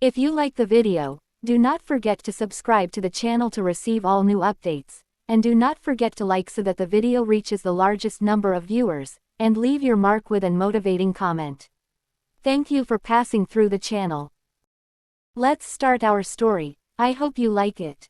If you like the video, do not forget to subscribe to the channel to receive all new updates, and do not forget to like so that the video reaches the largest number of viewers, and leave your mark with a motivating comment. Thank you for passing through the channel. Let's start our story. I hope you like it.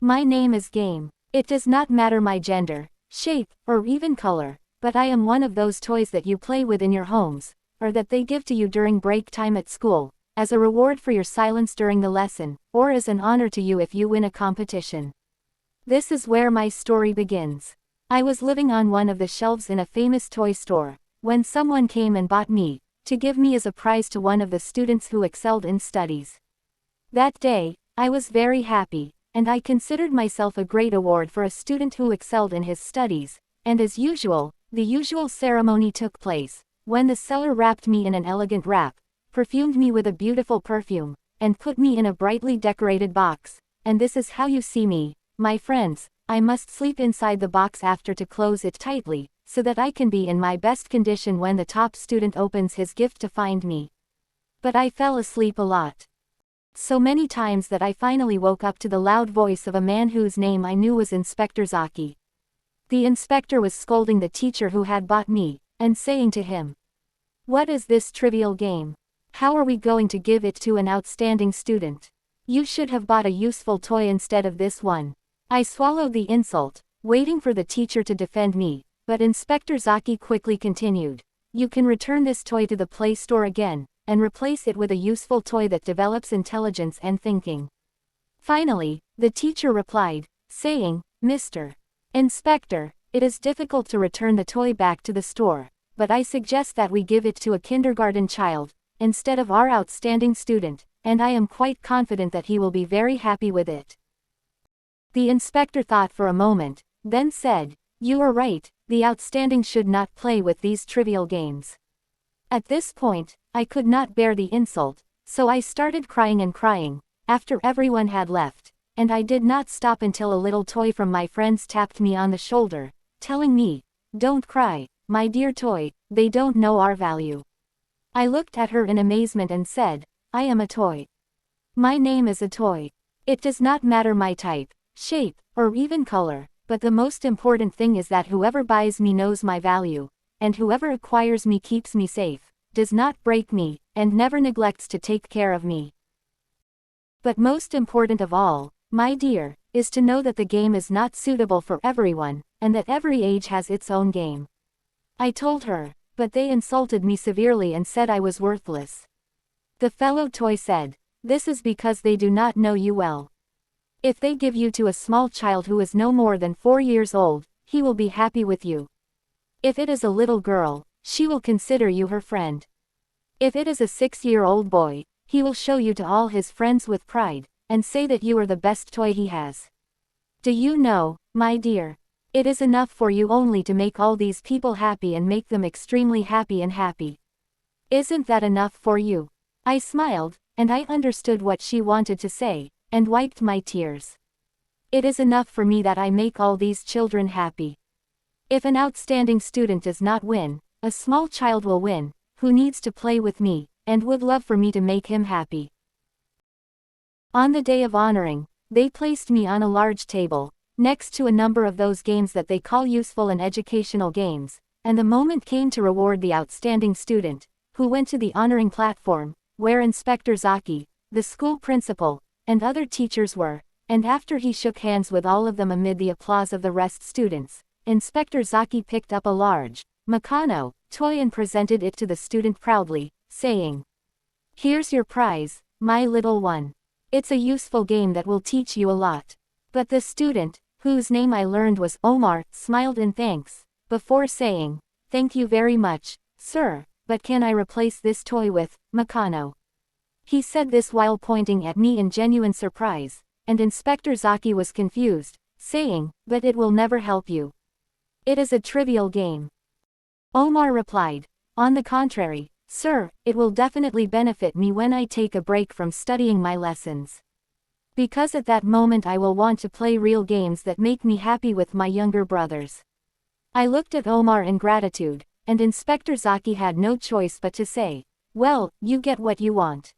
My name is Game. It does not matter my gender, shape, or even color, but I am one of those toys that you play with in your homes, or that they give to you during break time at school, as a reward for your silence during the lesson, or as an honor to you if you win a competition. This is where my story begins. I was living on one of the shelves in a famous toy store, when someone came and bought me, to give me as a prize to one of the students who excelled in studies. That day, I was very happy, and I considered myself a great award for a student who excelled in his studies, and as usual, the usual ceremony took place, when the seller wrapped me in an elegant wrap, perfumed me with a beautiful perfume, and put me in a brightly decorated box, and this is how you see me, my friends. I must sleep inside the box after to close it tightly, so that I can be in my best condition when the top student opens his gift to find me. But I fell asleep a lot. So many times that I finally woke up to the loud voice of a man whose name I knew was Inspector Zaki. The inspector was scolding the teacher who had bought me, and saying to him, "What is this trivial game? How are we going to give it to an outstanding student? You should have bought a useful toy instead of this one." I swallowed the insult, waiting for the teacher to defend me, but Inspector Zaki quickly continued, "You can return this toy to the Play Store again, and replace it with a useful toy that develops intelligence and thinking." Finally, the teacher replied, saying, "Mr. Inspector, it is difficult to return the toy back to the store, but I suggest that we give it to a kindergarten child, instead of our outstanding student, and I am quite confident that he will be very happy with it." The inspector thought for a moment, then said, "You are right, the outstanding should not play with these trivial games." At this point, I could not bear the insult, so I started crying and crying, after everyone had left, and I did not stop until a little toy from my friends tapped me on the shoulder, telling me, "Don't cry, my dear toy, they don't know our value." I looked at her in amazement and said, "I am a toy. My name is a toy. It does not matter my type, shape, or even color, but the most important thing is that whoever buys me knows my value, and whoever acquires me keeps me safe, does not break me, and never neglects to take care of me. But most important of all, my dear, is to know that the game is not suitable for everyone, and that every age has its own game." I told her, but they insulted me severely and said I was worthless. The fellow toy said, "This is because they do not know you well. If they give you to a small child who is no more than 4 years old, he will be happy with you. If it is a little girl, she will consider you her friend. If it is a 6-year-old boy, he will show you to all his friends with pride, and say that you are the best toy he has. Do you know, my dear, it is enough for you only to make all these people happy and make them extremely happy and happy. Isn't that enough for you?" I smiled, and I understood what she wanted to say, and wiped my tears. It is enough for me that I make all these children happy. If an outstanding student does not win, a small child will win, who needs to play with me, and would love for me to make him happy. On the day of honoring, they placed me on a large table, next to a number of those games that they call useful and educational games, and the moment came to reward the outstanding student, who went to the honoring platform, where Inspector Zaki, the school principal, and other teachers were, and after he shook hands with all of them amid the applause of the rest students, Inspector Zaki picked up a large meccano toy and presented it to the student proudly, saying, "Here's your prize, my little one. It's a useful game that will teach you a lot." But the student, whose name I learned was Omar, smiled in thanks, before saying, "Thank you very much, sir, but can I replace this toy with meccano?" He said this while pointing at me in genuine surprise, and Inspector Zaki was confused, saying, "But it will never help you. It is a trivial game." Omar replied, "On the contrary, sir, it will definitely benefit me when I take a break from studying my lessons. Because at that moment I will want to play real games that make me happy with my younger brothers." I looked at Omar in gratitude, and Inspector Zaki had no choice but to say, "Well, you get what you want."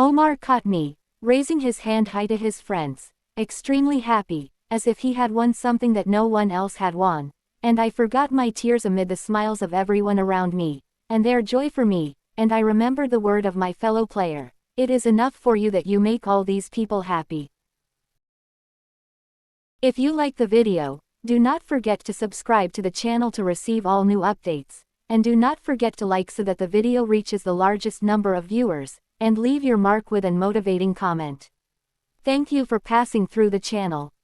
Omar caught me, raising his hand high to his friends, extremely happy, as if he had won something that no one else had won, and I forgot my tears amid the smiles of everyone around me, and their joy for me, and I remembered the word of my fellow player, "It is enough for you that you make all these people happy." If you like the video, do not forget to subscribe to the channel to receive all new updates, and do not forget to like so that the video reaches the largest number of viewers, and leave your mark with an motivating comment. Thank you for passing through the channel.